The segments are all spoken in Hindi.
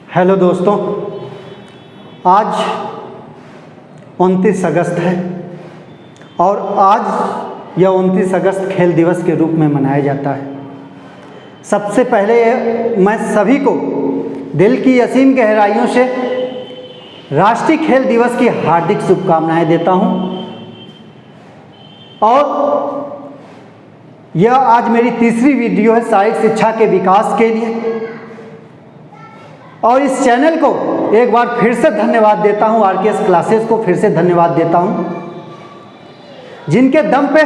हेलो दोस्तों, आज 29 अगस्त है और आज यह 29 अगस्त खेल दिवस के रूप में मनाया जाता है। सबसे पहले मैं सभी को दिल की असीम गहराइयों से राष्ट्रीय खेल दिवस की हार्दिक शुभकामनाएं देता हूं और यह आज मेरी तीसरी वीडियो है शारीरिक शिक्षा के विकास के लिए और इस चैनल को एक बार फिर से धन्यवाद देता हूं। आरकेएस क्लासेस को फिर से धन्यवाद देता हूं, जिनके दम पे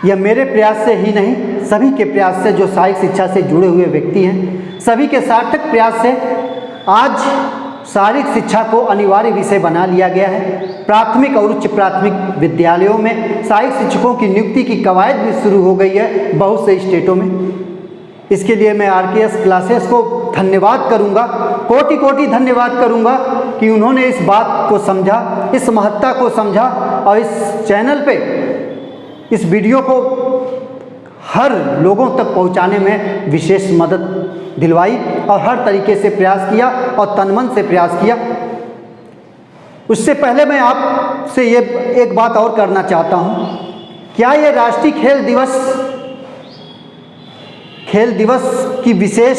यह मेरे प्रयास से ही नहीं, सभी के प्रयास से, जो शारीरिक शिक्षा से जुड़े हुए व्यक्ति हैं, सभी के सार्थक प्रयास से आज शारीरिक शिक्षा को अनिवार्य विषय बना लिया गया है। प्राथमिक और उच्च प्राथमिक विद्यालयों में शारीरिक शिक्षकों की नियुक्ति की कवायद भी शुरू हो गई है बहुत से स्टेटों में। इसके लिए मैं आरकेएस क्लासेस को धन्यवाद करूंगा, कोटि कोटि धन्यवाद करूंगा कि उन्होंने इस बात को समझा, इस महत्ता को समझा और इस चैनल पे इस वीडियो को हर लोगों तक पहुंचाने में विशेष मदद दिलवाई और हर तरीके से प्रयास किया और तन मन से प्रयास किया। उससे पहले मैं आपसे ये एक बात और करना चाहता हूँ, क्या ये राष्ट्रीय खेल दिवस की विशेष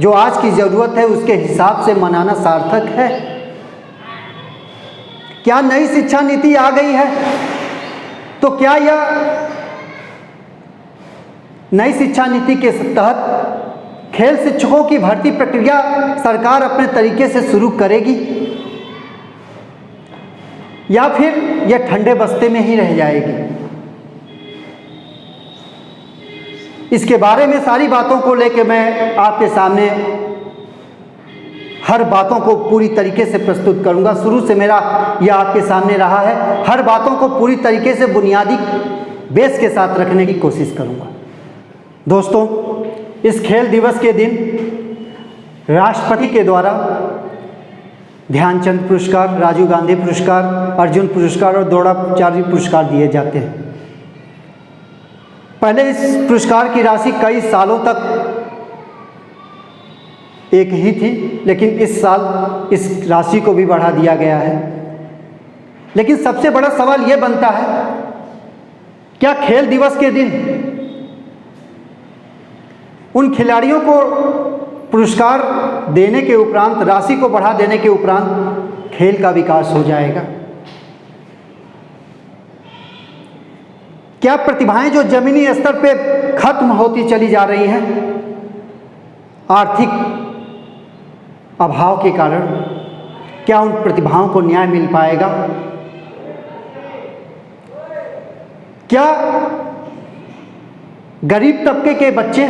जो आज की ज़रूरत है उसके हिसाब से मनाना सार्थक है? क्या नई शिक्षा नीति आ गई है तो क्या यह नई शिक्षा नीति के तहत खेल शिक्षकों की भर्ती प्रक्रिया सरकार अपने तरीके से शुरू करेगी या फिर यह ठंडे बस्ते में ही रह जाएगी? इसके बारे में सारी बातों को लेकर मैं आपके सामने हर बातों को पूरी तरीके से प्रस्तुत करूंगा। शुरू से मेरा यह आपके सामने रहा है, हर बातों को पूरी तरीके से बुनियादी बेस के साथ रखने की कोशिश करूंगा। दोस्तों, इस खेल दिवस के दिन राष्ट्रपति के द्वारा ध्यानचंद पुरस्कार, राजीव गांधी पुरस्कार, अर्जुन पुरस्कार और द्रोणाचार्य पुरस्कार दिए जाते हैं। पहले इस पुरस्कार की राशि कई सालों तक एक ही थी, लेकिन इस साल इस राशि को भी बढ़ा दिया गया है। लेकिन सबसे बड़ा सवाल यह बनता है, क्या खेल दिवस के दिन उन खिलाड़ियों को पुरस्कार देने के उपरांत, राशि को बढ़ा देने के उपरांत खेल का विकास हो जाएगा? क्या प्रतिभाएं जो जमीनी स्तर पे खत्म होती चली जा रही हैं आर्थिक अभाव के कारण, क्या उन प्रतिभाओं को न्याय मिल पाएगा? क्या गरीब तबके के बच्चे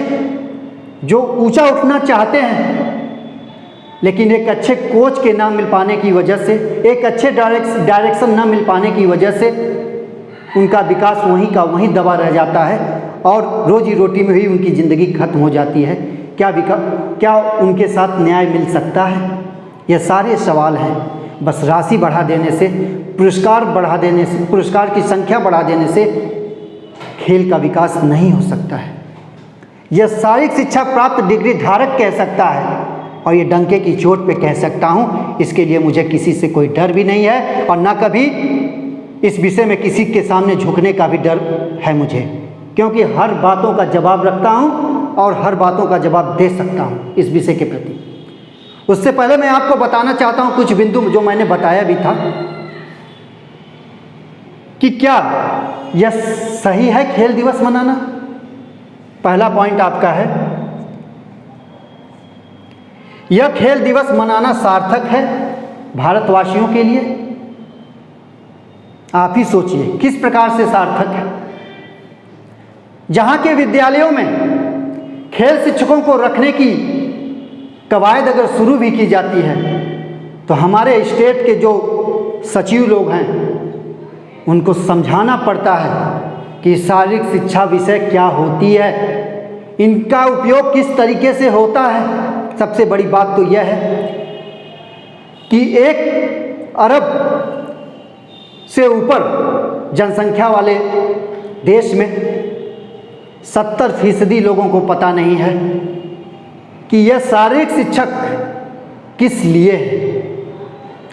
जो ऊंचा उठना चाहते हैं लेकिन एक अच्छे कोच के ना मिल पाने की वजह से, एक अच्छे डायरेक्शन ना मिल पाने की वजह से उनका विकास वहीं का वहीं दबा रह जाता है और रोजी रोटी में ही उनकी ज़िंदगी खत्म हो जाती है? क्या उनके साथ न्याय मिल सकता है? ये सारे सवाल हैं। बस राशि बढ़ा देने से, पुरस्कार बढ़ा देने से, पुरस्कार की संख्या बढ़ा देने से खेल का विकास नहीं हो सकता है। यह शारीरिक शिक्षा प्राप्त डिग्री धारक कह सकता है और ये डंके की चोट पे कह सकता हूँ। इसके लिए मुझे किसी से कोई डर भी नहीं है और ना कभी इस विषय में किसी के सामने झुकने का भी डर है मुझे, क्योंकि हर बातों का जवाब रखता हूँ और हर बातों का जवाब दे सकता हूँ इस विषय के प्रति। उससे पहले मैं आपको बताना चाहता हूँ कुछ बिंदु जो मैंने बताया भी था कि क्या यह सही है खेल दिवस मनाना। पहला पॉइंट आपका है, यह खेल दिवस मनाना सार्थक है भारतवासियों के लिए? आप ही सोचिए किस प्रकार से सार्थक है। जहाँ के विद्यालयों में खेल शिक्षकों को रखने की कवायद अगर शुरू भी की जाती है तो हमारे स्टेट के जो सचिव लोग हैं उनको समझाना पड़ता है कि शारीरिक शिक्षा विषय क्या होती है, इनका उपयोग किस तरीके से होता है। सबसे बड़ी बात तो यह है कि 1 अरब से ऊपर जनसंख्या वाले देश में 70% लोगों को पता नहीं है कि यह शारीरिक शिक्षक किस लिए है।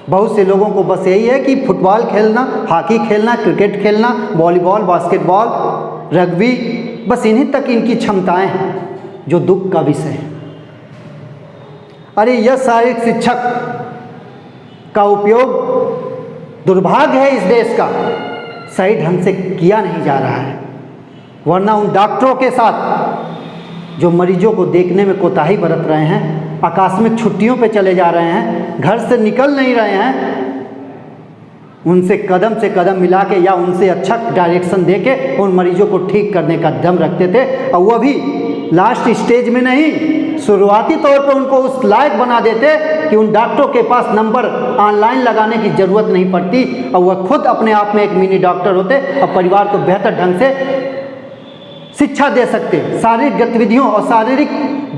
बहुत से लोगों को बस यही है कि फुटबॉल खेलना, हॉकी खेलना, क्रिकेट खेलना, वॉलीबॉल, बास्केटबॉल, रग्बी, बस इन्हीं तक इनकी क्षमताएं हैं, जो दुख का विषय है। अरे यह शारीरिक शिक्षक का उपयोग, दुर्भाग्य है इस देश का, सही ढंग से किया नहीं जा रहा है। वरना उन डॉक्टरों के साथ जो मरीजों को देखने में कोताही बरत रहे हैं, आकस्मिक छुट्टियों पे चले जा रहे हैं, घर से निकल नहीं रहे हैं, उनसे कदम से कदम मिला के या उनसे अच्छा डायरेक्शन दे के उन मरीजों को ठीक करने का दम रखते थे। और वह भी लास्ट स्टेज में नहीं, शुरुआती तौर पर उनको उस लायक बना देते कि उन डॉक्टरों के पास नंबर ऑनलाइन लगाने की ज़रूरत नहीं पड़ती और वह खुद अपने आप में एक मिनी डॉक्टर होते और परिवार को बेहतर ढंग से शिक्षा दे सकते, शारीरिक गतिविधियों और शारीरिक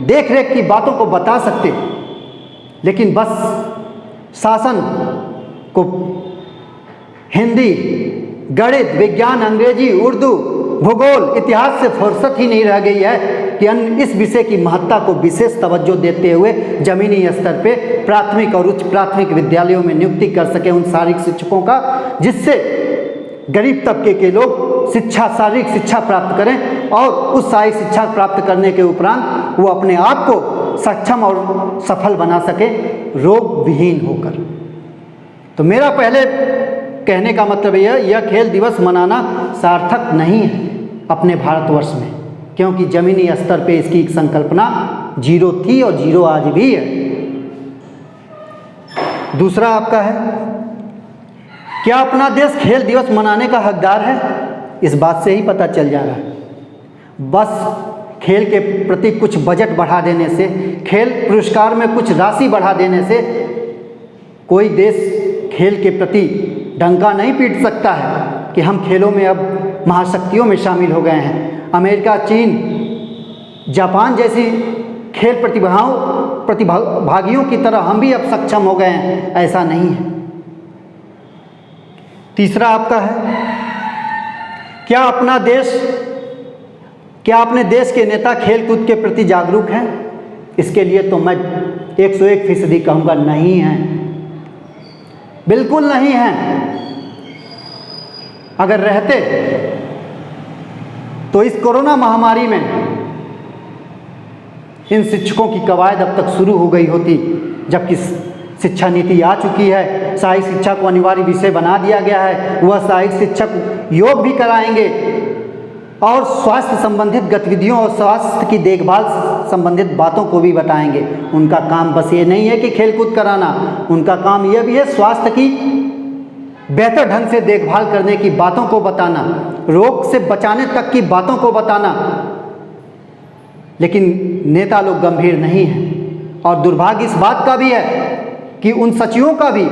देखरेख की बातों को बता सकते। लेकिन बस शासन को हिंदी, गणित, विज्ञान, अंग्रेजी, उर्दू, भूगोल, इतिहास से फुर्सत ही नहीं रह गई है कि इस विषय की महत्ता को विशेष तवज्जो देते हुए जमीनी स्तर पे प्राथमिक और उच्च प्राथमिक विद्यालयों में नियुक्ति कर सके उन शारीरिक शिक्षकों का, जिससे गरीब तबके के लोग शारीरिक शिक्षा प्राप्त करें और उस शारीरिक शिक्षा प्राप्त करने के उपरांत वो अपने आप को सक्षम और सफल बना सके, रोग विहीन होकर। तो मेरा पहले कहने का मतलब यह खेल दिवस मनाना सार्थक नहीं है अपने भारतवर्ष में, क्योंकि ज़मीनी स्तर पे इसकी एक संकल्पना जीरो थी और जीरो आज भी है। दूसरा आपका है, क्या अपना देश खेल दिवस मनाने का हकदार है? इस बात से ही पता चल जा रहा है। बस खेल के प्रति कुछ बजट बढ़ा देने से, खेल पुरस्कार में कुछ राशि बढ़ा देने से कोई देश खेल के प्रति डंका नहीं पीट सकता है कि हम खेलों में अब महाशक्तियों में शामिल हो गए हैं। अमेरिका, चीन, जापान जैसी खेल प्रतिभागियों की तरह हम भी अब सक्षम हो गए हैं, ऐसा नहीं है। तीसरा आपका है, क्या अपने देश के नेता खेल कूद के प्रति जागरूक हैं? इसके लिए तो मैं 101% कहूँगा नहीं है, बिल्कुल नहीं है। अगर रहते तो इस कोरोना महामारी में इन शिक्षकों की कवायद अब तक शुरू हो गई होती, जबकि शिक्षा नीति आ चुकी है, सहायक शिक्षा को अनिवार्य विषय बना दिया गया है। वह सहायक शिक्षक योग भी कराएंगे और स्वास्थ्य संबंधित गतिविधियों और स्वास्थ्य की देखभाल संबंधित बातों को भी बताएंगे। उनका काम बस ये नहीं है कि खेलकूद कराना, उनका काम यह भी है स्वास्थ्य की बेहतर ढंग से देखभाल करने की बातों को बताना, रोग से बचाने तक की बातों को बताना। लेकिन नेता लोग गंभीर नहीं हैं और दुर्भाग्य इस बात का भी है कि उन सचिवों का भी,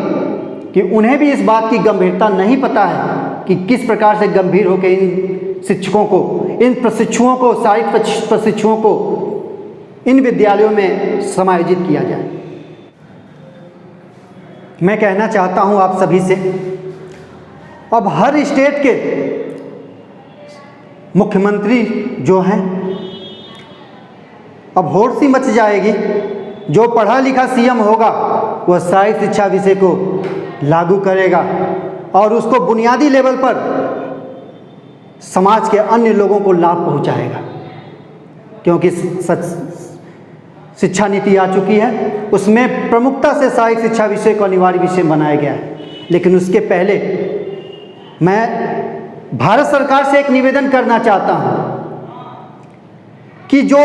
कि उन्हें भी इस बात की गंभीरता नहीं पता है कि किस प्रकार से गंभीर होकर इन शिक्षकों को, इन प्रशिक्षुओं को, शारीरिक प्रशिक्षुओं को इन विद्यालयों में समायोजित किया जाए। मैं कहना चाहता हूं आप सभी से, अब हर स्टेट के मुख्यमंत्री जो हैं, अब होड़ सी मच जाएगी। जो पढ़ा लिखा सीएम होगा वह शारीरिक शिक्षा विषय को लागू करेगा और उसको बुनियादी लेवल पर समाज के अन्य लोगों को लाभ पहुंचाएगा, क्योंकि शिक्षा नीति आ चुकी है, उसमें प्रमुखता से शारीरिक शिक्षा विषय को अनिवार्य विषय बनाया गया है। लेकिन उसके पहले मैं भारत सरकार से एक निवेदन करना चाहता हूं कि जो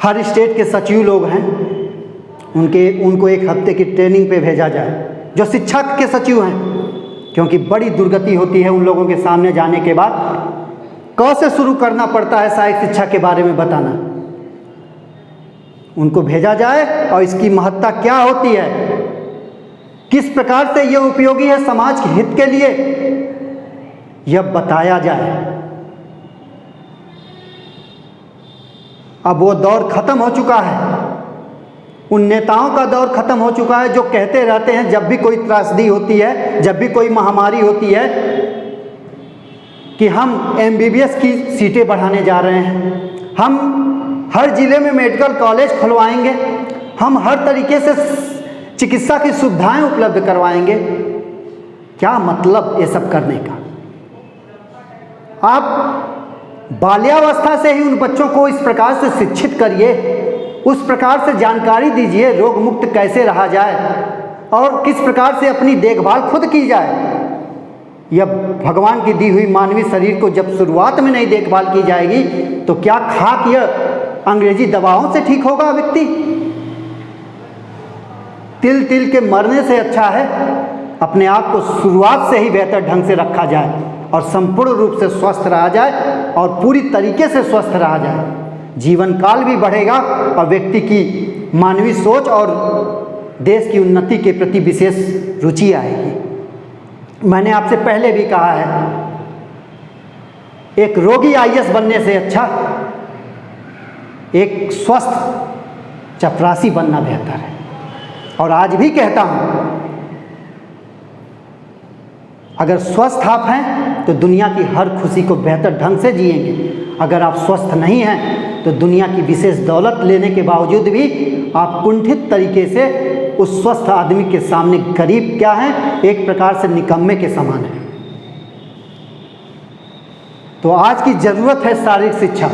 हर स्टेट के सचिव लोग हैं उनको एक हफ्ते की ट्रेनिंग पे भेजा जाए, जो शिक्षा के सचिव हैं, क्योंकि बड़ी दुर्गति होती है उन लोगों के सामने जाने के बाद। क से शुरू करना पड़ता है शारीरिक शिक्षा के बारे में बताना। उनको भेजा जाए और इसकी महत्ता क्या होती है, किस प्रकार से यह उपयोगी है समाज के हित के लिए, यह बताया जाए। अब वो दौर खत्म हो चुका है, उन नेताओं का दौर खत्म हो चुका है जो कहते रहते हैं जब भी कोई त्रासदी होती है, जब भी कोई महामारी होती है, कि हम MBBS की सीटें बढ़ाने जा रहे हैं, हम हर ज़िले में मेडिकल कॉलेज खुलवाएंगे, हम हर तरीके से चिकित्सा की सुविधाएं उपलब्ध करवाएंगे। क्या मतलब ये सब करने का? आप बाल्यावस्था से ही उन बच्चों को इस प्रकार से शिक्षित करिए, उस प्रकार से जानकारी दीजिए रोग मुक्त कैसे रहा जाए और किस प्रकार से अपनी देखभाल खुद की जाए। यह भगवान की दी हुई मानवीय शरीर को जब शुरुआत में नहीं देखभाल की जाएगी तो क्या खाक यह अंग्रेजी दवाओं से ठीक होगा व्यक्ति? तिल तिल के मरने से अच्छा है अपने आप को शुरुआत से ही बेहतर ढंग से रखा जाए और संपूर्ण रूप से स्वस्थ रहा जाए और पूरी तरीके से स्वस्थ रहा जाए। जीवन काल भी बढ़ेगा और व्यक्ति की मानवीय सोच और देश की उन्नति के प्रति विशेष रुचि आएगी। मैंने आपसे पहले भी कहा है, एक रोगी आईएएस बनने से अच्छा एक स्वस्थ चपरासी बनना बेहतर है। और आज भी कहता हूँ, अगर स्वस्थ आप हैं तो दुनिया की हर खुशी को बेहतर ढंग से जिएंगे। अगर आप स्वस्थ नहीं हैं तो दुनिया की विशेष दौलत लेने के बावजूद भी आप कुंठित तरीके से उस स्वस्थ आदमी के सामने गरीब क्या है, एक प्रकार से निकम्मे के समान है। तो आज की ज़रूरत है शारीरिक शिक्षा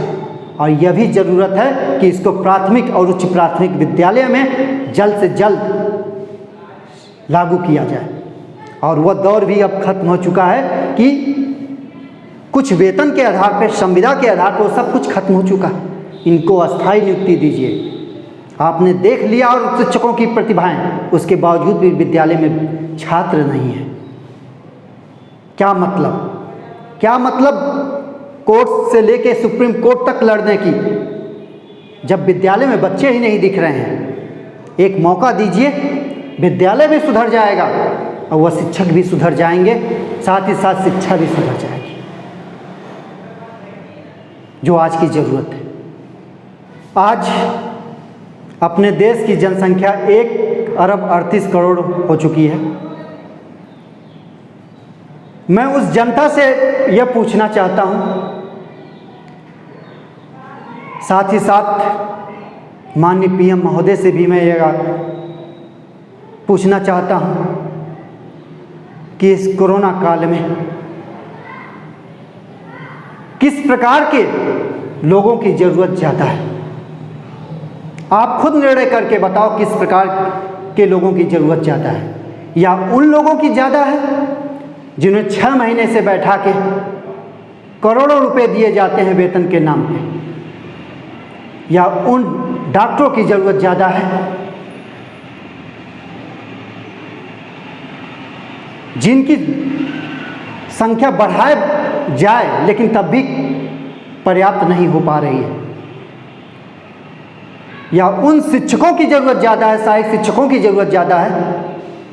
और यह भी ज़रूरत है कि इसको प्राथमिक और उच्च प्राथमिक विद्यालय में जल्द से जल्द लागू किया जाए। और वह दौर भी अब खत्म हो चुका है कि कुछ वेतन के आधार पर, संविदा के आधार पर सब कुछ खत्म हो चुका है। इनको अस्थायी नियुक्ति दीजिए। आपने देख लिया और शिक्षकों की प्रतिभाएं, उसके बावजूद भी विद्यालय में छात्र नहीं है। क्या मतलब? क्या मतलब कोर्ट से लेके सुप्रीम कोर्ट तक लड़ने की, जब विद्यालय में बच्चे ही नहीं दिख रहे हैं? एक मौका दीजिए, विद्यालय भी सुधर जाएगा और वह शिक्षक भी सुधर जाएंगे, साथ ही साथ शिक्षा भी सुधर जाएगी, जो आज की ज़रूरत है। आज अपने देश की जनसंख्या 1 अरब 38 करोड़ हो चुकी है। मैं उस जनता से यह पूछना चाहता हूँ, साथ ही साथ माननीय पीएम महोदय से भी मैं यह पूछना चाहता हूँ कि इस कोरोना काल में किस प्रकार के लोगों की ज़रूरत ज़्यादा है? आप खुद निर्णय करके बताओ किस प्रकार के लोगों की ज़रूरत ज़्यादा है। या उन लोगों की ज़्यादा है जिन्हें 6 महीने से बैठा के करोड़ों रुपए दिए जाते हैं वेतन के नाम पे, या उन डॉक्टरों की ज़रूरत ज़्यादा है जिनकी संख्या बढ़ाए जाए लेकिन तब भी पर्याप्त नहीं हो पा रही है, या उन शिक्षकों की ज़रूरत ज़्यादा है, सहायक शिक्षकों की ज़रूरत ज़्यादा है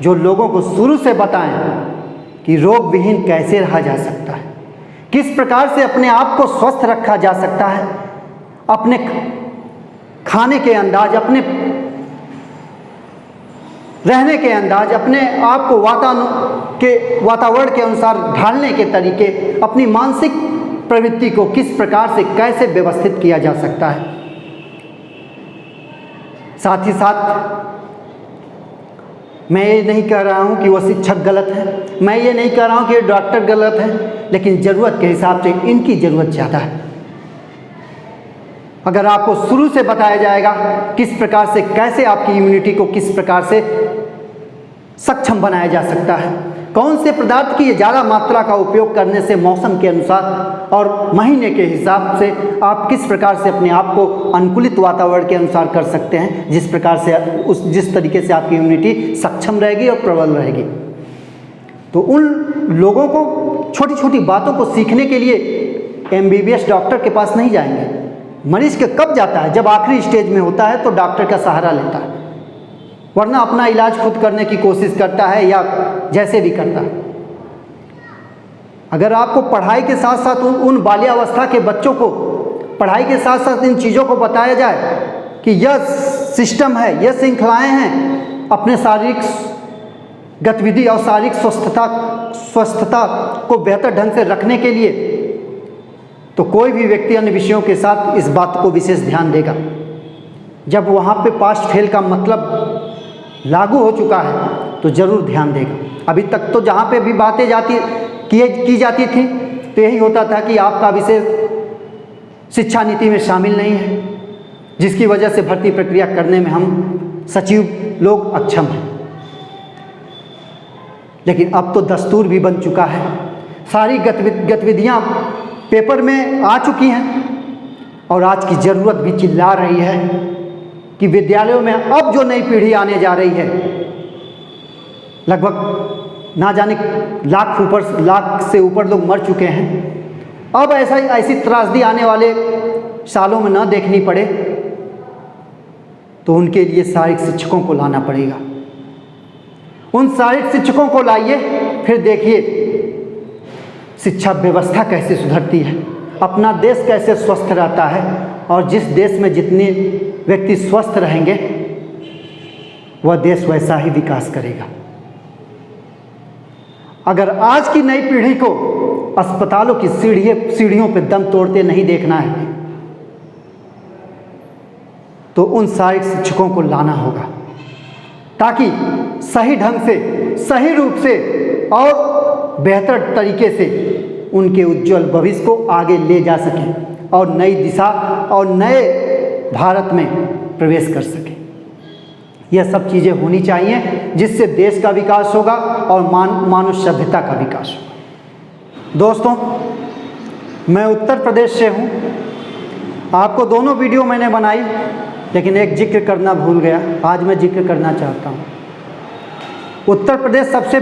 जो लोगों को शुरू से बताएं कि रोग विहीन कैसे रहा जा सकता है, किस प्रकार से अपने आप को स्वस्थ रखा जा सकता है, अपने खाने के अंदाज, अपने रहने के अंदाज, अपने आप को वातावरण के अनुसार ढालने के तरीके, अपनी मानसिक प्रवृत्ति को किस प्रकार से कैसे व्यवस्थित किया जा सकता है। साथ ही साथ मैं ये नहीं कह रहा हूँ कि वो शिक्षक गलत है, मैं ये नहीं कह रहा हूँ कि डॉक्टर गलत है, लेकिन ज़रूरत के हिसाब से इनकी ज़रूरत ज़्यादा है। अगर आपको शुरू से बताया जाएगा किस प्रकार से, कैसे आपकी इम्यूनिटी को किस प्रकार से सक्षम बनाया जा सकता है, कौन से पदार्थ की ज़्यादा मात्रा का उपयोग करने से मौसम के अनुसार और महीने के हिसाब से आप किस प्रकार से अपने आप को अनुकूलित वातावरण के अनुसार कर सकते हैं, जिस प्रकार से जिस तरीके से आपकी इम्यूनिटी सक्षम रहेगी और प्रबल रहेगी। तो उन लोगों को छोटी छोटी बातों को सीखने के लिए MBBS डॉक्टर के पास नहीं जाएंगे। मरीज के कब जाता है? जब आखिरी स्टेज में होता है तो डॉक्टर का सहारा लेता है, वरना अपना इलाज खुद करने की कोशिश करता है या जैसे भी करता है। अगर आपको पढ़ाई के साथ साथ उन बाल्यावस्था के बच्चों को पढ़ाई के साथ साथ इन चीज़ों को बताया जाए कि यह सिस्टम है, यह श्रृंखलाएँ हैं अपने शारीरिक गतिविधि और शारीरिक स्वस्थता को बेहतर ढंग से रखने के लिए, तो कोई भी व्यक्ति अन्य विषयों के साथ इस बात को विशेष ध्यान देगा। जब वहाँ पे पास्ट फेल का मतलब लागू हो चुका है तो ज़रूर ध्यान देगा। अभी तक तो जहाँ पे भी बातें की जाती थी तो यही होता था कि आपका विषय शिक्षा नीति में शामिल नहीं है, जिसकी वजह से भर्ती प्रक्रिया करने में हम सचिव लोग अक्षम हैं। लेकिन अब तो दस्तूर भी बन चुका है, सारी गतिविधियाँ पेपर में आ चुकी हैं और आज की ज़रूरत भी चिल्ला रही है कि विद्यालयों में अब जो नई पीढ़ी आने जा रही है, लगभग ना जाने लाख से ऊपर लोग मर चुके हैं, अब ऐसी त्रासदी आने वाले सालों में न देखनी पड़े, तो उनके लिए सहायक शिक्षकों को लाना पड़ेगा। उन सहायक शिक्षकों को लाइए, फिर देखिए शिक्षा व्यवस्था कैसे सुधरती है, अपना देश कैसे स्वस्थ रहता है, और जिस देश में जितने व्यक्ति स्वस्थ रहेंगे वह देश वैसा ही विकास करेगा। अगर आज की नई पीढ़ी को अस्पतालों की सीढ़ियों पर दम तोड़ते नहीं देखना है तो उन सहायक शिक्षकों को लाना होगा, ताकि सही ढंग से, सही रूप से और बेहतर तरीके से उनके उज्जवल भविष्य को आगे ले जा सकें और नई दिशा और नए भारत में प्रवेश कर सकें। यह सब चीज़ें होनी चाहिए जिससे देश का विकास होगा और मानव सभ्यता का विकास होगा। दोस्तों, मैं उत्तर प्रदेश से हूँ। आपको दोनों वीडियो मैंने बनाई, लेकिन एक जिक्र करना भूल गया, आज मैं जिक्र करना चाहता हूँ। उत्तर प्रदेश सबसे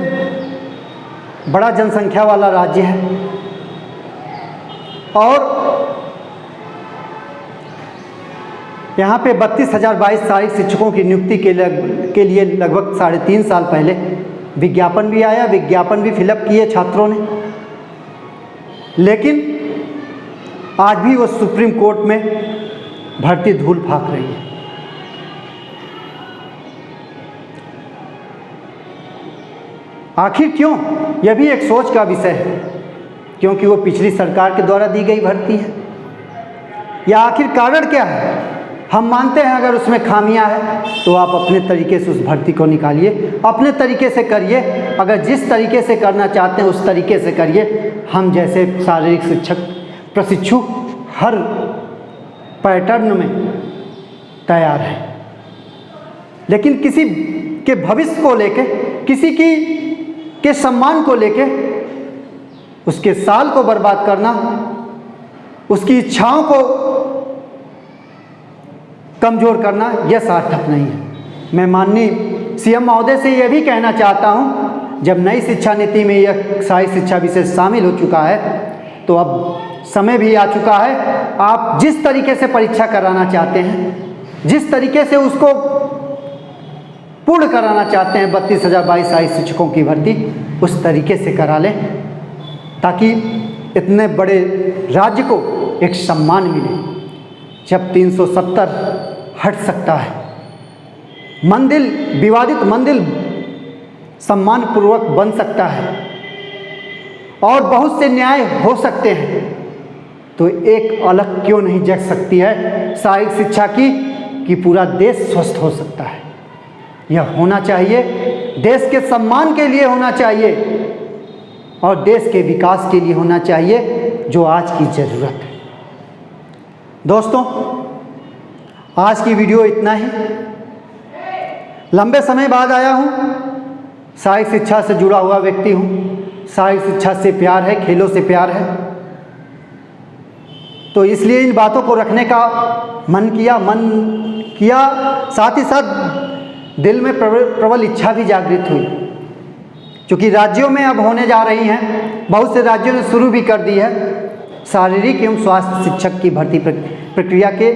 बड़ा जनसंख्या वाला राज्य है और यहाँ पे 32,022 सहायक शिक्षकों की नियुक्ति के लिए लगभग 3.5 साल पहले विज्ञापन भी आया, विज्ञापन भी फिलअप किए छात्रों ने, लेकिन आज भी वो सुप्रीम कोर्ट में भर्ती धूल फाक रही है। आखिर क्यों? यह भी एक सोच का विषय है, क्योंकि वो पिछली सरकार के द्वारा दी गई भर्ती है, या आखिर कारण क्या है? हम मानते हैं अगर उसमें खामियां हैं तो आप अपने तरीके से उस भर्ती को निकालिए, अपने तरीके से करिए। अगर जिस तरीके से करना चाहते हैं उस तरीके से करिए। हम जैसे शारीरिक शिक्षक प्रशिक्षु हर पैटर्न में तैयार हैं, लेकिन किसी के भविष्य को लेके, किसी के सम्मान को लेके उसके साल को बर्बाद करना, उसकी इच्छाओं को कमज़ोर करना, यह सार्थक नहीं है। मैं माननीय सीएम महोदय से यह भी कहना चाहता हूं, जब नई शिक्षा नीति में यह सहायक शिक्षा विषय शामिल हो चुका है तो अब समय भी आ चुका है। आप जिस तरीके से परीक्षा कराना चाहते हैं, जिस तरीके से उसको पूर्ण कराना चाहते हैं 32,022 सहायक शिक्षकों की भर्ती, उस तरीके से करा लें, ताकि इतने बड़े राज्य को एक सम्मान मिले। जब 370 हट सकता है, मंदिर, विवादित मंदिर सम्मानपूर्वक बन सकता है और बहुत से न्याय हो सकते हैं, तो एक अलग क्यों नहीं जग सकती है सहायक शिक्षा की, कि पूरा देश स्वस्थ हो सकता है। यह होना चाहिए, देश के सम्मान के लिए होना चाहिए और देश के विकास के लिए होना चाहिए, जो आज की ज़रूरत है। दोस्तों, आज की वीडियो इतना ही। लंबे समय बाद आया हूँ, सहायक शिक्षा से जुड़ा हुआ व्यक्ति हूँ, सहायक शिक्षा से प्यार है, खेलों से प्यार है, तो इसलिए इन बातों को रखने का मन किया, साथ ही साथ दिल में प्रबल इच्छा भी जागृत हुई, क्योंकि राज्यों में अब होने जा रही हैं, बहुत से राज्यों ने शुरू भी कर दी है, शारीरिक एवं स्वास्थ्य शिक्षक की भर्ती प्रक्रिया के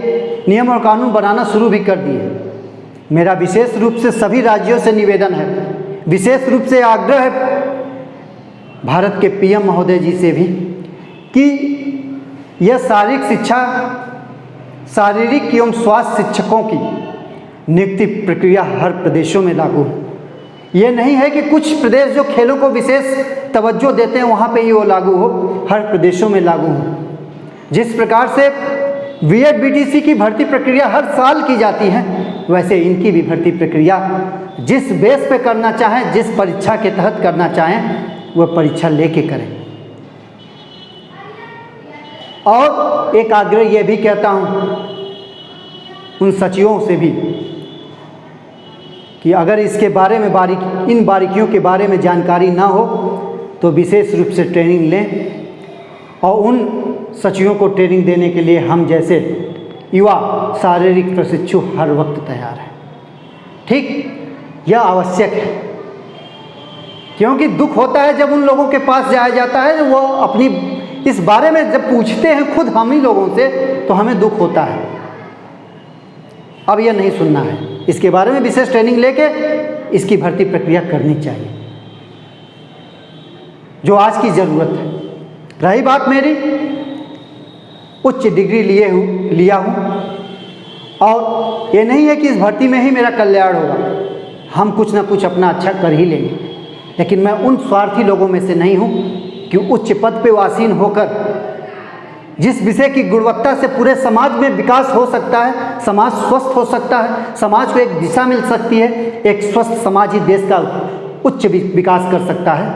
नियम और कानून बनाना शुरू भी कर दिए। मेरा विशेष रूप से सभी राज्यों से निवेदन है, विशेष रूप से आग्रह है भारत के पीएम महोदय जी से भी, कि यह शारीरिक एवं स्वास्थ्य शिक्षकों की नियुक्ति प्रक्रिया हर प्रदेशों में लागू हो। ये नहीं है कि कुछ प्रदेश जो खेलों को विशेष तवज्जो देते हैं वहाँ पे ही वो लागू हो, हर प्रदेशों में लागू हो। जिस प्रकार से बीएड बीटीसी की भर्ती प्रक्रिया हर साल की जाती है, वैसे इनकी भी भर्ती प्रक्रिया जिस बेस पे करना चाहें, जिस परीक्षा के तहत करना चाहें, वह परीक्षा लेके करें। और एक आग्रह ये भी कहता हूँ उन सचिवों से भी कि अगर इसके बारे में इन बारीकियों के बारे में जानकारी ना हो तो विशेष रूप से ट्रेनिंग लें, और उन सचिवों को ट्रेनिंग देने के लिए हम जैसे युवा शारीरिक प्रशिक्षु हर वक्त तैयार हैं। ठीक, यह आवश्यक है, क्योंकि दुख होता है जब उन लोगों के पास जाया जाता है, वो अपनी इस बारे में जब पूछते हैं खुद हम ही लोगों से, तो हमें दुख होता है। अब यह नहीं सुनना है, इसके बारे में विशेष ट्रेनिंग लेके इसकी भर्ती प्रक्रिया करनी चाहिए, जो आज की ज़रूरत है। रही बात मेरी, उच्च डिग्री लिया हूँ, और ये नहीं है कि इस भर्ती में ही मेरा कल्याण होगा, हम कुछ ना कुछ अपना अच्छा कर ही लेंगे, लेकिन मैं उन स्वार्थी लोगों में से नहीं हूँ कि उच्च पद पे आसीन होकर जिस विषय की गुणवत्ता से पूरे समाज में विकास हो सकता है, समाज स्वस्थ हो सकता है, समाज को एक दिशा मिल सकती है, एक स्वस्थ समाज ही देश का उच्च विकास कर सकता है,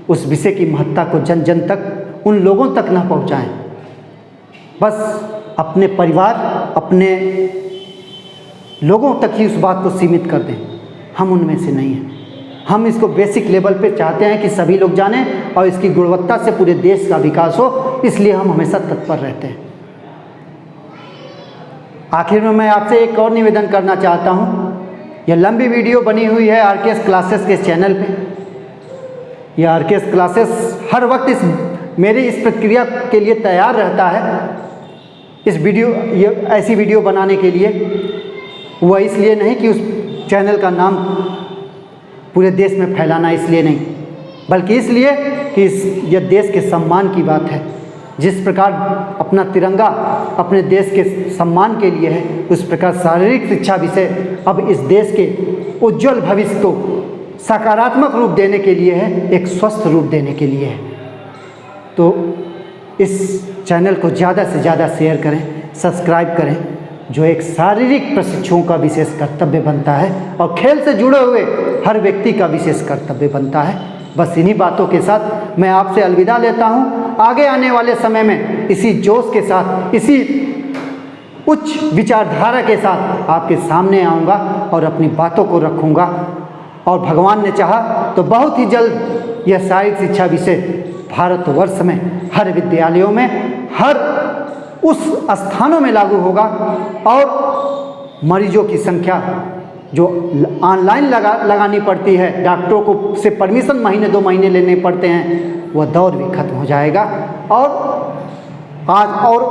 उस विषय की महत्ता को जन जन तक, उन लोगों तक ना पहुंचाएं। बस अपने परिवार, अपने लोगों तक ही उस बात को सीमित कर दें। हम उनमें से नहीं हैं। हम इसको बेसिक लेवल पे चाहते हैं कि सभी लोग जानें और इसकी गुणवत्ता से पूरे देश का विकास हो, इसलिए हम हमेशा तत्पर रहते हैं। आखिर में मैं आपसे एक और निवेदन करना चाहता हूँ। यह लंबी वीडियो बनी हुई है आरकेएस क्लासेस के चैनल पे। यह आरकेएस क्लासेस हर वक्त मेरी इस प्रक्रिया के लिए तैयार रहता है, ऐसी वीडियो बनाने के लिए। वह इसलिए नहीं कि उस चैनल का नाम पूरे देश में फैलाना, इसलिए नहीं, बल्कि इसलिए कि यह देश के सम्मान की बात है। जिस प्रकार अपना तिरंगा अपने देश के सम्मान के लिए है, उस प्रकार शारीरिक शिक्षा विषय अब इस देश के उज्जवल भविष्य को सकारात्मक रूप देने के लिए है, एक स्वस्थ रूप देने के लिए है। तो इस चैनल को ज़्यादा से ज़्यादा शेयर करें, सब्सक्राइब करें, जो एक शारीरिक प्रशिक्षुओं का विशेष कर्तव्य बनता है और खेल से जुड़े हुए हर व्यक्ति का विशेष कर्तव्य बनता है। बस इन्हीं बातों के साथ मैं आपसे अलविदा लेता हूँ। आगे आने वाले समय में इसी जोश के साथ, इसी उच्च विचारधारा के साथ आपके सामने आऊँगा और अपनी बातों को रखूँगा, और भगवान ने चाहा तो बहुत ही जल्द यह शारीरिक शिक्षा विषय भारतवर्ष में हर विद्यालयों में, हर उस स्थानों में लागू होगा, और मरीजों की संख्या जो ऑनलाइन लगानी पड़ती है, डॉक्टरों को से परमिशन महीने 2 महीने लेने पड़ते हैं, वह दौर भी खत्म हो जाएगा। और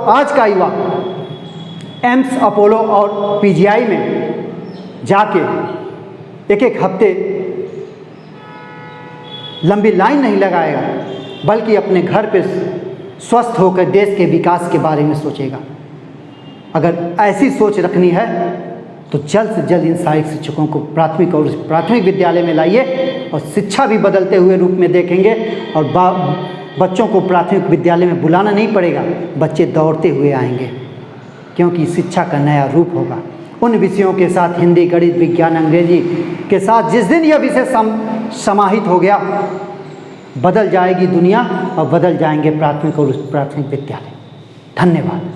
आज का युवा एम्स, अपोलो और पीजीआई में जाके एक हफ्ते लंबी लाइन नहीं लगाएगा, बल्कि अपने घर पे स्वस्थ होकर देश के विकास के बारे में सोचेगा। अगर ऐसी सोच रखनी है तो जल्द से जल्द इन सहायक शिक्षकों को प्राथमिक विद्यालय में लाइए, और शिक्षा भी बदलते हुए रूप में देखेंगे, और बच्चों को प्राथमिक विद्यालय में बुलाना नहीं पड़ेगा, बच्चे दौड़ते हुए आएंगे, क्योंकि शिक्षा का नया रूप होगा। उन विषयों के साथ हिंदी, गणित, विज्ञान, अंग्रेजी के साथ जिस दिन यह विषय समाहित हो गया, बदल जाएगी दुनिया और बदल जाएंगे प्राथमिक और प्राथमिक विद्यालय। धन्यवाद।